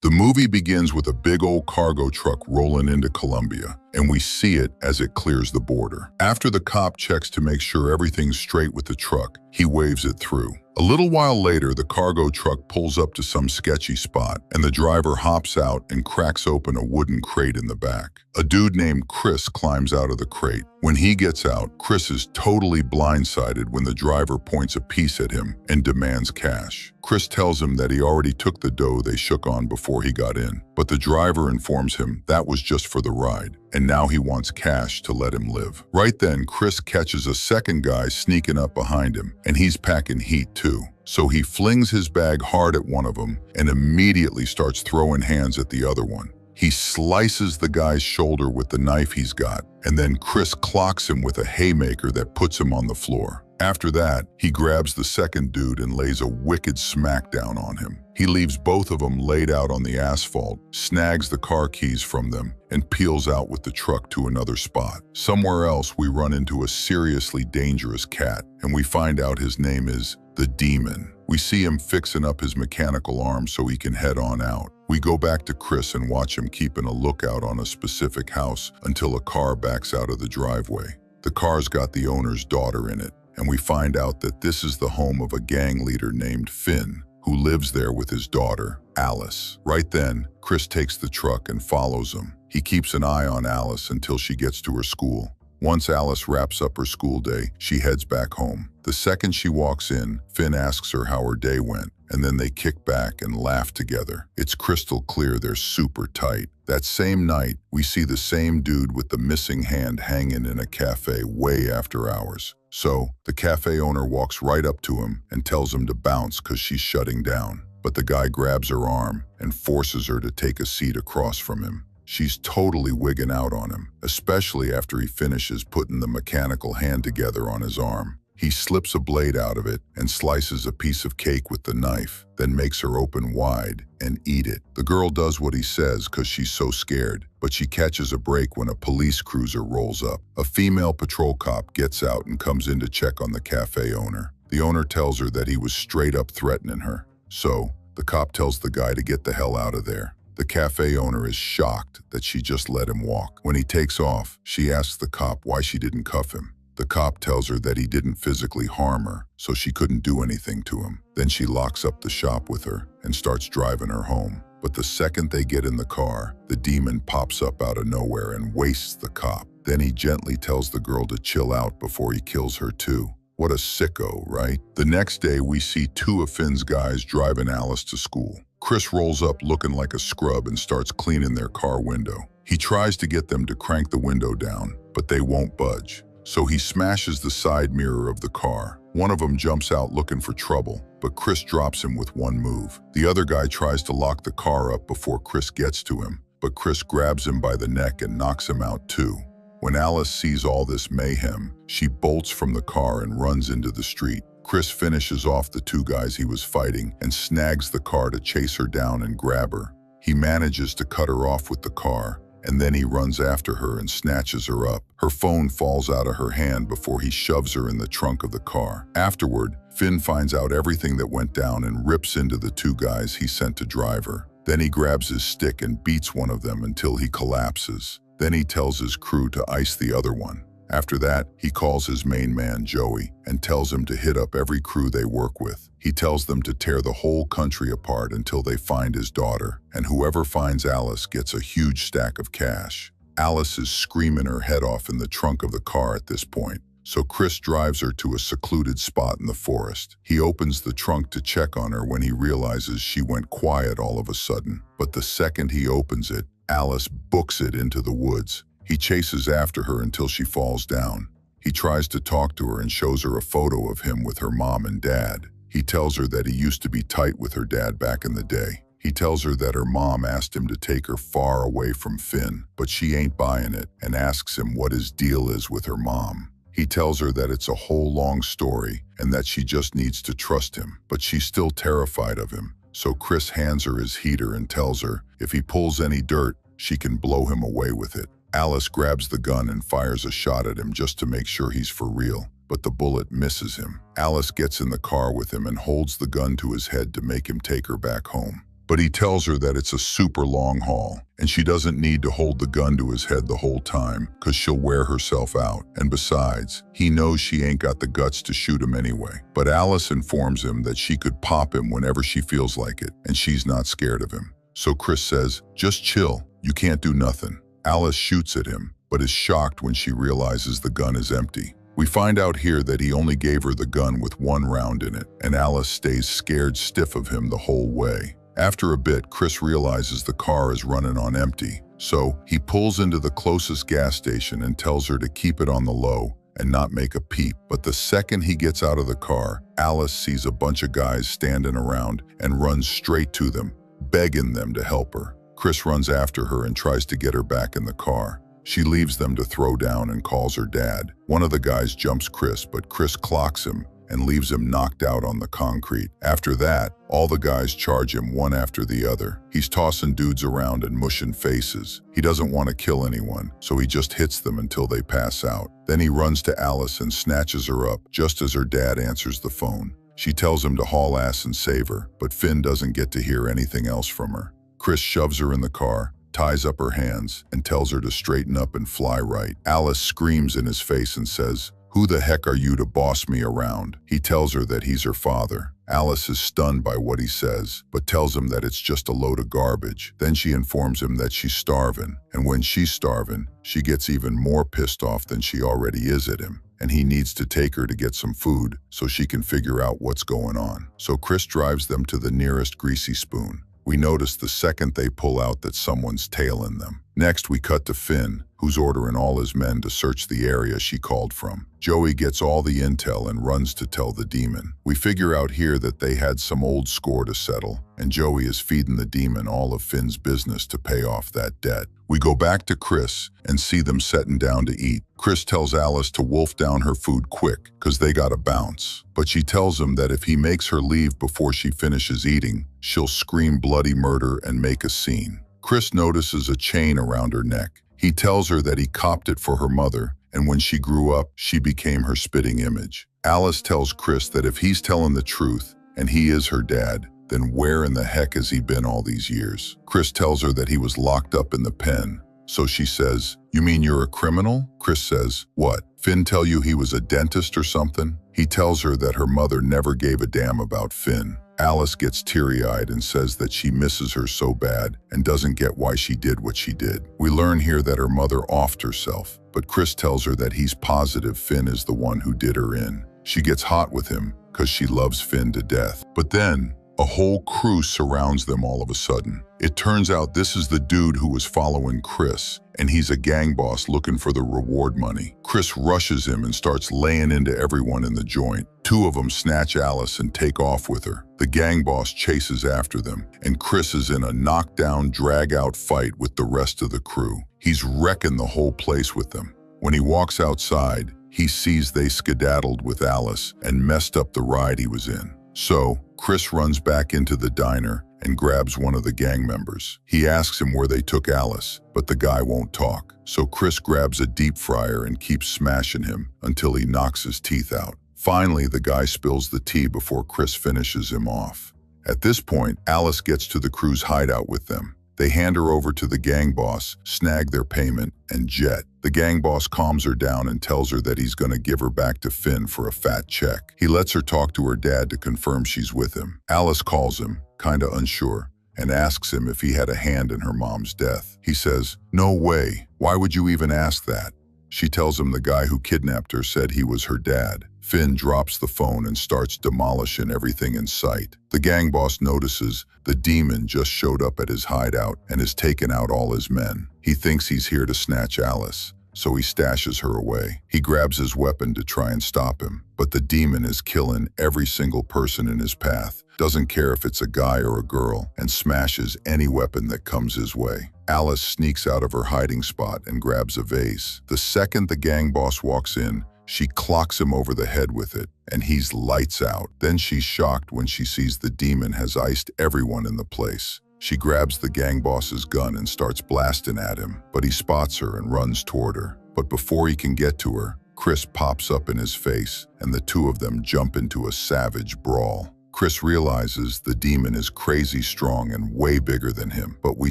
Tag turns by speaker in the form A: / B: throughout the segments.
A: The movie begins with a big old cargo truck rolling into Colombia, and we see it as it clears the border. After the cop checks to make sure everything's straight with the truck, he waves it through. A little while later, the cargo truck pulls up to some sketchy spot, and the driver hops out and cracks open a wooden crate in the back. A dude named Chris climbs out of the crate. When he gets out, Chris is totally blindsided when the driver points a piece at him and demands cash. Chris tells him that he already took the dough they shook on before he got in, but the driver informs him that was just for the ride, and now he wants cash to let him live. Right then, Chris catches a second guy sneaking up behind him, and he's packing heat too. So he flings his bag hard at one of them and immediately starts throwing hands at the other one. He slices the guy's shoulder with the knife he's got, and then Chris clocks him with a haymaker that puts him on the floor. After that, he grabs the second dude and lays a wicked smackdown on him. He leaves both of them laid out on the asphalt, snags the car keys from them, and peels out with the truck to another spot. Somewhere else, we run into a seriously dangerous cat, and we find out his name is the Demon. We see him fixing up his mechanical arm so he can head on out. We go back to Chris and watch him keeping a lookout on a specific house until a car backs out of the driveway. The car's got the owner's daughter in it, and we find out that this is the home of a gang leader named Finn, who lives there with his daughter, Alice. Right then, Chris takes the truck and follows him. He keeps an eye on Alice until she gets to her school. Once Alice wraps up her school day, she heads back home. The second she walks in, Finn asks her how her day went, and then they kick back and laugh together. It's crystal clear they're super tight. That same night, we see the same dude with the missing hand hanging in a cafe way after hours. So, the cafe owner walks right up to him and tells him to bounce because she's shutting down. But the guy grabs her arm and forces her to take a seat across from him. She's totally wigging out on him, especially after he finishes putting the mechanical hand together on his arm. He slips a blade out of it and slices a piece of cake with the knife, then makes her open wide and eat it. The girl does what he says because she's so scared, but she catches a break when a police cruiser rolls up. A female patrol cop gets out and comes in to check on the cafe owner. The owner tells her that he was straight up threatening her. So, the cop tells the guy to get the hell out of there. The cafe owner is shocked that she just let him walk. When he takes off, she asks the cop why she didn't cuff him. The cop tells her that he didn't physically harm her, so she couldn't do anything to him. Then she locks up the shop with her and starts driving her home. But the second they get in the car, the demon pops up out of nowhere and wastes the cop. Then he gently tells the girl to chill out before he kills her too. What a sicko, right? The next day, we see two of Finn's guys driving Alice to school. Chris rolls up looking like a scrub and starts cleaning their car window. He tries to get them to crank the window down, but they won't budge. So he smashes the side mirror of the car. One of them jumps out looking for trouble, but Chris drops him with one move. The other guy tries to lock the car up before Chris gets to him, but Chris grabs him by the neck and knocks him out too. When Alice sees all this mayhem, she bolts from the car and runs into the street. Chris finishes off the two guys he was fighting and snags the car to chase her down and grab her. He manages to cut her off with the car, and then he runs after her and snatches her up. Her phone falls out of her hand before he shoves her in the trunk of the car. Afterward, Finn finds out everything that went down and rips into the two guys he sent to drive her. Then he grabs his stick and beats one of them until he collapses. Then he tells his crew to ice the other one. After that, he calls his main man, Joey, and tells him to hit up every crew they work with. He tells them to tear the whole country apart until they find his daughter, and whoever finds Alice gets a huge stack of cash. Alice is screaming her head off in the trunk of the car at this point, so Chris drives her to a secluded spot in the forest. He opens the trunk to check on her when he realizes she went quiet all of a sudden, but the second he opens it, Alice books it into the woods. He chases after her until she falls down. He tries to talk to her and shows her a photo of him with her mom and dad. He tells her that he used to be tight with her dad back in the day. He tells her that her mom asked him to take her far away from Finn, but she ain't buying it and asks him what his deal is with her mom. He tells her that it's a whole long story and that she just needs to trust him, but she's still terrified of him. So Chris hands her his heater and tells her if he pulls any dirt, she can blow him away with it. Alice grabs the gun and fires a shot at him just to make sure he's for real, but the bullet misses him. Alice gets in the car with him and holds the gun to his head to make him take her back home. but he tells her that it's a super long haul, and she doesn't need to hold the gun to his head the whole time, cause she'll wear herself out. And besides, he knows she ain't got the guts to shoot him anyway. But Alice informs him that she could pop him whenever she feels like it, and she's not scared of him. So Chris says, just chill, you can't do nothing. Alice shoots at him, but is shocked when she realizes the gun is empty. We find out here that he only gave her the gun with 1 round in it, and Alice stays scared stiff of him the whole way. After a bit, Chris realizes the car is running on empty, so he pulls into the closest gas station and tells her to keep it on the low and not make a peep. But the second he gets out of the car, Alice sees a bunch of guys standing around and runs straight to them, begging them to help her. Chris runs after her and tries to get her back in the car. She leaves them to throw down and calls her dad. One of the guys jumps Chris, but Chris clocks him and leaves him knocked out on the concrete. After that, all the guys charge him one after the other. He's tossing dudes around and mushing faces. He doesn't want to kill anyone, so he just hits them until they pass out. Then he runs to Alice and snatches her up just as her dad answers the phone. She tells him to haul ass and save her, but Finn doesn't get to hear anything else from her. Chris shoves her in the car, ties up her hands, and tells her to straighten up and fly right. Alice screams in his face and says, "Who the heck are you to boss me around?" He tells her that he's her father. Alice is stunned by what he says, but tells him that it's just a load of garbage. Then she informs him that she's starving, and when she's starving, she gets even more pissed off than she already is at him, and he needs to take her to get some food so she can figure out what's going on. So Chris drives them to the nearest greasy spoon. We notice the second they pull out that someone's tailing them. Next, we cut to Finn, who's ordering all his men to search the area she called from. Joey gets all the intel and runs to tell the demon. We figure out here that they had some old score to settle, and Joey is feeding the demon all of Finn's business to pay off that debt. We go back to Chris and see them setting down to eat. Chris tells Alice to wolf down her food quick, cause they gotta bounce. But she tells him that if he makes her leave before she finishes eating, she'll scream bloody murder and make a scene. Chris notices a chain around her neck. He tells her that he copped it for her mother, and when she grew up, she became her spitting image. Alice tells Chris that if he's telling the truth, and he is her dad, then where in the heck has he been all these years? Chris tells her that he was locked up in the pen. So she says, "You mean you're a criminal?" Chris says, "What? Finn tell you he was a dentist or something?" He tells her that her mother never gave a damn about Finn. Alice gets teary-eyed and says that she misses her so bad and doesn't get why she did what she did. We learn here that her mother offed herself, but Chris tells her that he's positive Finn is the one who did her in. She gets hot with him because she loves Finn to death. But then, a whole crew surrounds them all of a sudden. It turns out this is the dude who was following Chris, and he's a gang boss looking for the reward money. Chris rushes him and starts laying into everyone in the joint. Two of them snatch Alice and take off with her. The gang boss chases after them, and Chris is in a knockdown, drag-out fight with the rest of the crew. He's wrecking the whole place with them. When he walks outside, he sees they skedaddled with Alice and messed up the ride he was in. So, Chris runs back into the diner and grabs one of the gang members. He asks him where they took Alice, but the guy won't talk. So Chris grabs a deep fryer and keeps smashing him until he knocks his teeth out. Finally, the guy spills the tea before Chris finishes him off. At this point, Alice gets to the crew's hideout with them. They hand her over to the gang boss, snag their payment, and jet. The gang boss calms her down and tells her that he's gonna give her back to Finn for a fat check. He lets her talk to her dad to confirm she's with him. Alice calls him, kinda unsure, and asks him if he had a hand in her mom's death. He says, "No way, why would you even ask that?" She tells him the guy who kidnapped her said he was her dad. Finn drops the phone and starts demolishing everything in sight. The gang boss notices the demon just showed up at his hideout and has taken out all his men. He thinks he's here to snatch Alice, so he stashes her away. He grabs his weapon to try and stop him, but the demon is killing every single person in his path, doesn't care if it's a guy or a girl, and smashes any weapon that comes his way. Alice sneaks out of her hiding spot and grabs a vase. The second the gang boss walks in, she clocks him over the head with it, and he's lights out. Then she's shocked when she sees the demon has iced everyone in the place. She grabs the gang boss's gun and starts blasting at him, but he spots her and runs toward her. But before he can get to her, Chris pops up in his face, and the two of them jump into a savage brawl. Chris realizes the demon is crazy strong and way bigger than him, but we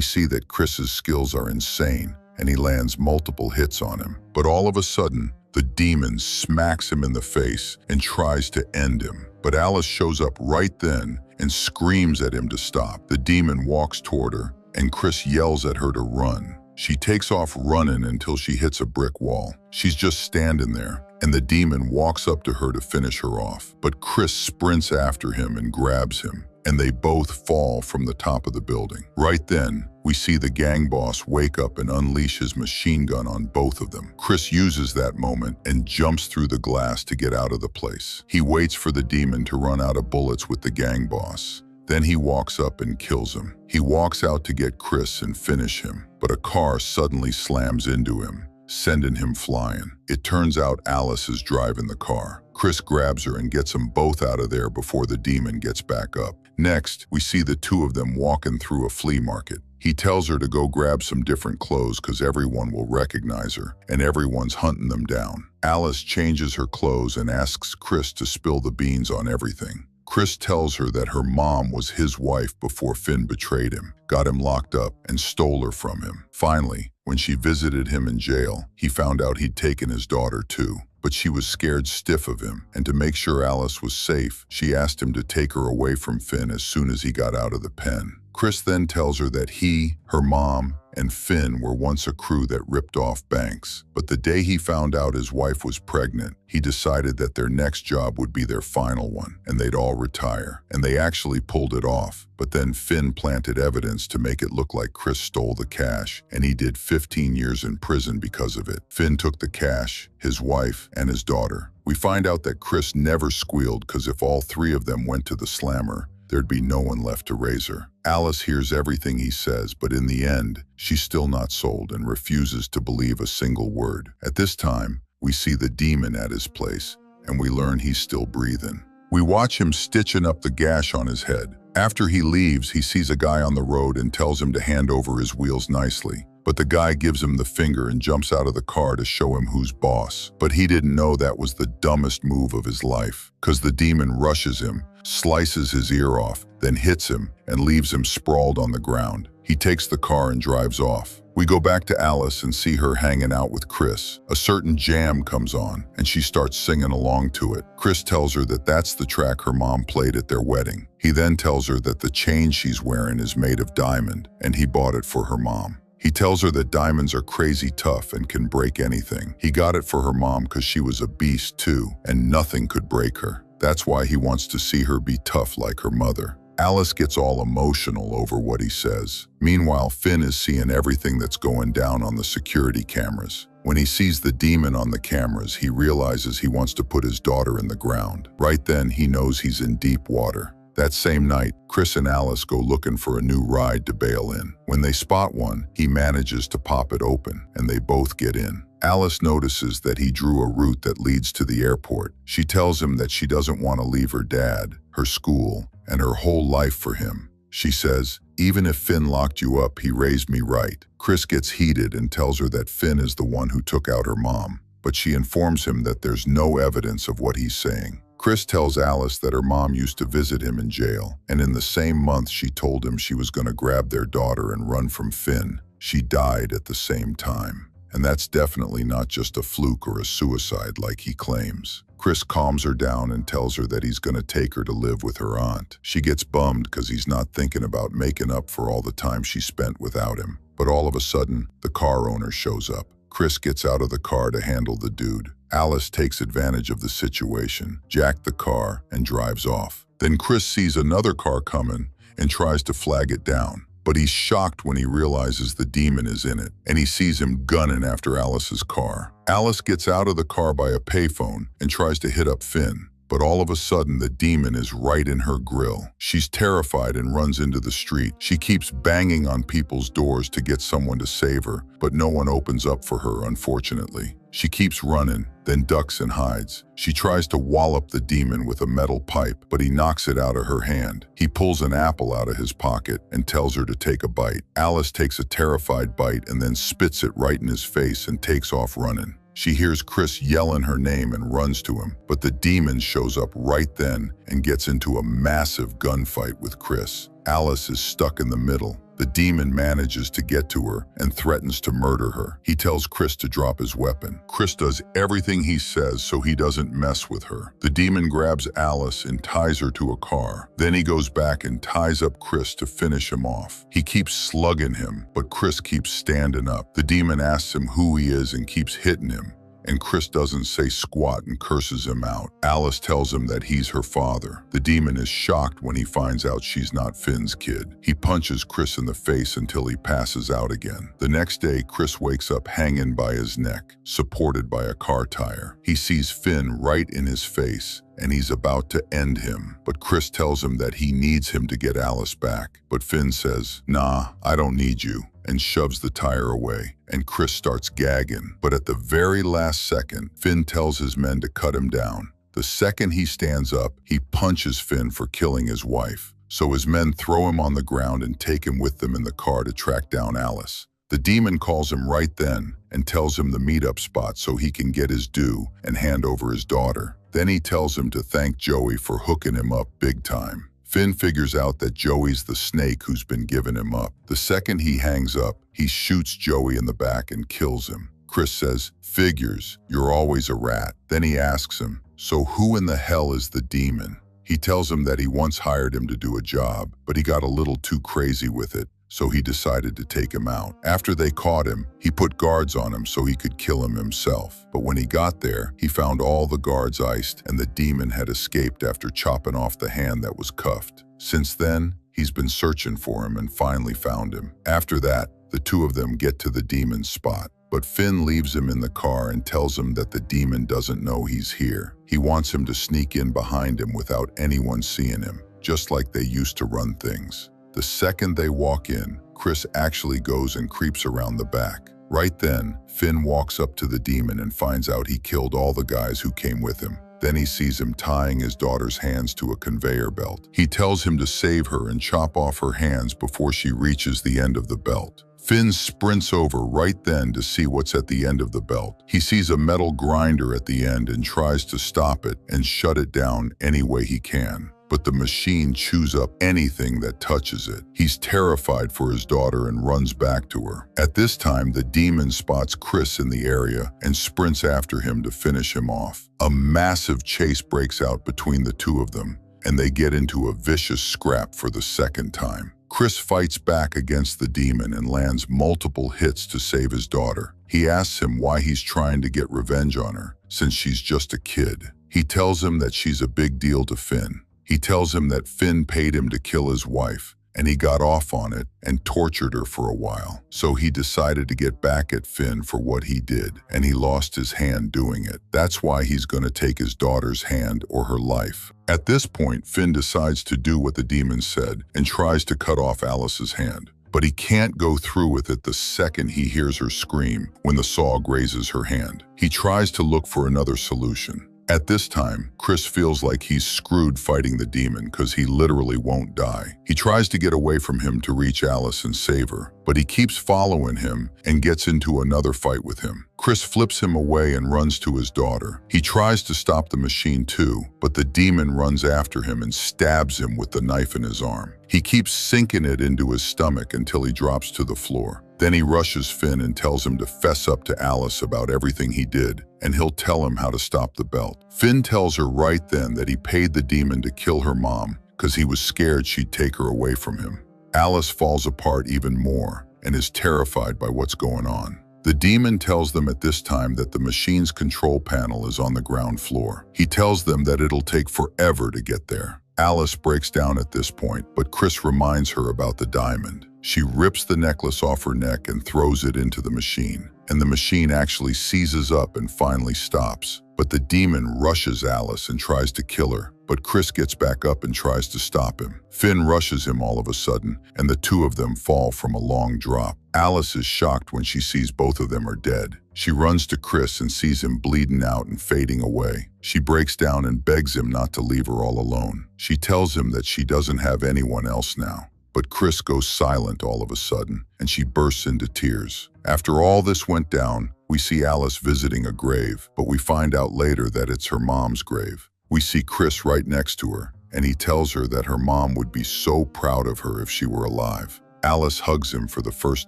A: see that Chris's skills are insane, and he lands multiple hits on him. But all of a sudden, the demon smacks him in the face and tries to end him. But Alice shows up right then and screams at him to stop. The demon walks toward her, and Chris yells at her to run. She takes off running until she hits a brick wall. She's just standing there, and the demon walks up to her to finish her off. But Chris sprints after him and grabs him, and they both fall from the top of the building. Right then, we see the gang boss wake up and unleash his machine gun on both of them. Chris uses that moment and jumps through the glass to get out of the place. He waits for the demon to run out of bullets with the gang boss. Then he walks up and kills him. He walks out to get Chris and finish him, but a car suddenly slams into him, sending him flying. It turns out Alice is driving the car. Chris grabs her and gets them both out of there before the demon gets back up. Next, we see the two of them walking through a flea market. He tells her to go grab some different clothes because everyone will recognize her, and everyone's hunting them down. Alice changes her clothes and asks Chris to spill the beans on everything. Chris tells her that her mom was his wife before Finn betrayed him, got him locked up, and stole her from him. Finally, when she visited him in jail, he found out he'd taken his daughter too. But she was scared stiff of him, and to make sure Alice was safe, she asked him to take her away from Finn as soon as he got out of the pen. Chris then tells her that he, her mom, and Finn were once a crew that ripped off banks. But the day he found out his wife was pregnant, he decided that their next job would be their final one, and they'd all retire. And they actually pulled it off. But then Finn planted evidence to make it look like Chris stole the cash, and he did 15 years in prison because of it. Finn took the cash, his wife, and his daughter. We find out that Chris never squealed because if all three of them went to the slammer, there'd be no one left to raise her. Alice hears everything he says, but in the end, she's still not sold and refuses to believe a single word. At this time, we see the demon at his place, and we learn he's still breathing. We watch him stitching up the gash on his head. After he leaves, he sees a guy on the road and tells him to hand over his wheels nicely. But the guy gives him the finger and jumps out of the car to show him who's boss. But he didn't know that was the dumbest move of his life, because the demon rushes him, slices his ear off, then hits him and leaves him sprawled on the ground. He takes the car and drives off. We go back to Alice and see her hanging out with Chris. A certain jam comes on, and she starts singing along to it. Chris tells her that that's the track her mom played at their wedding. He then tells her that the chain she's wearing is made of diamond, and he bought it for her mom. He tells her that diamonds are crazy tough and can break anything. He got it for her mom because she was a beast too, and nothing could break her. That's why he wants to see her be tough like her mother. Alice gets all emotional over what he says. Meanwhile, Finn is seeing everything that's going down on the security cameras. When he sees the demon on the cameras, he realizes he wants to put his daughter in the ground. Right then, he knows he's in deep water. That same night, Chris and Alice go looking for a new ride to bail in. When they spot one, he manages to pop it open, and they both get in. Alice notices that he drew a route that leads to the airport. She tells him that she doesn't want to leave her dad, her school, and her whole life for him. She says, "Even if Finn locked you up, he raised me right." Chris gets heated and tells her that Finn is the one who took out her mom, but she informs him that there's no evidence of what he's saying. Chris tells Alice that her mom used to visit him in jail, and in the same month she told him she was going to grab their daughter and run from Finn. She died at the same time. And that's definitely not just a fluke or a suicide like he claims. Chris calms her down and tells her that he's going to take her to live with her aunt. She gets bummed because he's not thinking about making up for all the time she spent without him. But all of a sudden, the car owner shows up. Chris gets out of the car to handle the dude. Alice takes advantage of the situation, jacked the car, and drives off. Then Chris sees another car coming and tries to flag it down. But he's shocked when he realizes the demon is in it, and he sees him gunning after Alice's car. Alice gets out of the car by a payphone and tries to hit up Finn. But all of a sudden, the demon is right in her grill. She's terrified and runs into the street. She keeps banging on people's doors to get someone to save her, but no one opens up for her, unfortunately. She keeps running, then ducks and hides. She tries to wallop the demon with a metal pipe, but he knocks it out of her hand. He pulls an apple out of his pocket and tells her to take a bite. Alice takes a terrified bite and then spits it right in his face and takes off running. She hears Chris yelling her name and runs to him, but the demon shows up right then and gets into a massive gunfight with Chris. Alice is stuck in the middle. The demon manages to get to her and threatens to murder her. He tells Chris to drop his weapon. Chris does everything he says so he doesn't mess with her. The demon grabs Alice and ties her to a car. Then he goes back and ties up Chris to finish him off. He keeps slugging him, but Chris keeps standing up. The demon asks him who he is and keeps hitting him, and Chris doesn't say squat and curses him out. Alice tells him that he's her father. The demon is shocked when he finds out she's not Finn's kid. He punches Chris in the face until he passes out again. The next day, Chris wakes up hanging by his neck, supported by a car tire. He sees Finn right in his face, and he's about to end him. But Chris tells him that he needs him to get Alice back. But Finn says, "Nah, I don't need you," and shoves the tire away, and Chris starts gagging. But at the very last second, Finn tells his men to cut him down. The second he stands up, he punches Finn for killing his wife. So his men throw him on the ground and take him with them in the car to track down Alice. The demon calls him right then and tells him the meetup spot so he can get his due and hand over his daughter. Then he tells him to thank Joey for hooking him up big time. Finn figures out that Joey's the snake who's been giving him up. The second he hangs up, he shoots Joey in the back and kills him. Chris says, "Figures, you're always a rat." Then he asks him, "So who in the hell is the demon?" He tells him that he once hired him to do a job, but he got a little too crazy with it, so he decided to take him out. After they caught him, he put guards on him so he could kill him himself. But when he got there, he found all the guards iced, and the demon had escaped after chopping off the hand that was cuffed. Since then, he's been searching for him and finally found him. After that, the two of them get to the demon's spot. But Finn leaves him in the car and tells him that the demon doesn't know he's here. He wants him to sneak in behind him without anyone seeing him, just like they used to run things. The second they walk in, Chris actually goes and creeps around the back. Right then, Finn walks up to the demon and finds out he killed all the guys who came with him. Then he sees him tying his daughter's hands to a conveyor belt. He tells him to save her and chop off her hands before she reaches the end of the belt. Finn sprints over right then to see what's at the end of the belt. He sees a metal grinder at the end and tries to stop it and shut it down any way he can. But the machine chews up anything that touches it. He's terrified for his daughter and runs back to her. At this time, the demon spots Chris in the area and sprints after him to finish him off. A massive chase breaks out between the two of them, and they get into a vicious scrap for the second time. Chris fights back against the demon and lands multiple hits to save his daughter. He asks him why he's trying to get revenge on her, since she's just a kid. He tells him that she's a big deal to Finn. He tells him that Finn paid him to kill his wife, and he got off on it and tortured her for a while. So he decided to get back at Finn for what he did, and he lost his hand doing it. That's why he's going to take his daughter's hand or her life. At this point, Finn decides to do what the demon said and tries to cut off Alice's hand. But he can't go through with it the second he hears her scream when the saw grazes her hand. He tries to look for another solution. At this time, Chris feels like he's screwed fighting the demon because he literally won't die. He tries to get away from him to reach Alice and save her, but he keeps following him and gets into another fight with him. Chris flips him away and runs to his daughter. He tries to stop the machine too, but the demon runs after him and stabs him with the knife in his arm. He keeps sinking it into his stomach until he drops to the floor. Then he rushes Finn and tells him to fess up to Alice about everything he did, and he'll tell him how to stop the belt. Finn tells her right then that he paid the demon to kill her mom because he was scared she'd take her away from him. Alice falls apart even more and is terrified by what's going on. The demon tells them at this time that the machine's control panel is on the ground floor. He tells them that it'll take forever to get there. Alice breaks down at this point, but Chris reminds her about the diamond. She rips the necklace off her neck and throws it into the machine, and the machine actually seizes up and finally stops. But the demon rushes Alice and tries to kill her, but Chris gets back up and tries to stop him. Finn rushes him all of a sudden, and the two of them fall from a long drop. Alice is shocked when she sees both of them are dead. She runs to Chris and sees him bleeding out and fading away. She breaks down and begs him not to leave her all alone. She tells him that she doesn't have anyone else now. But Chris goes silent all of a sudden, and she bursts into tears. After all this went down, we see Alice visiting a grave, but we find out later that it's her mom's grave. We see Chris right next to her, and he tells her that her mom would be so proud of her if she were alive. Alice hugs him for the first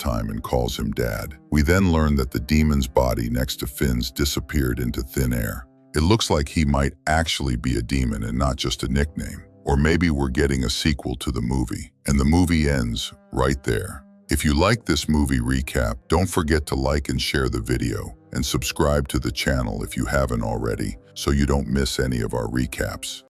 A: time and calls him Dad. We then learn that the demon's body next to Finn's disappeared into thin air. It looks like he might actually be a demon and not just a nickname. Or maybe we're getting a sequel to the movie, and the movie ends right there. If you like this movie recap, don't forget to like and share the video, and subscribe to the channel if you haven't already, so you don't miss any of our recaps.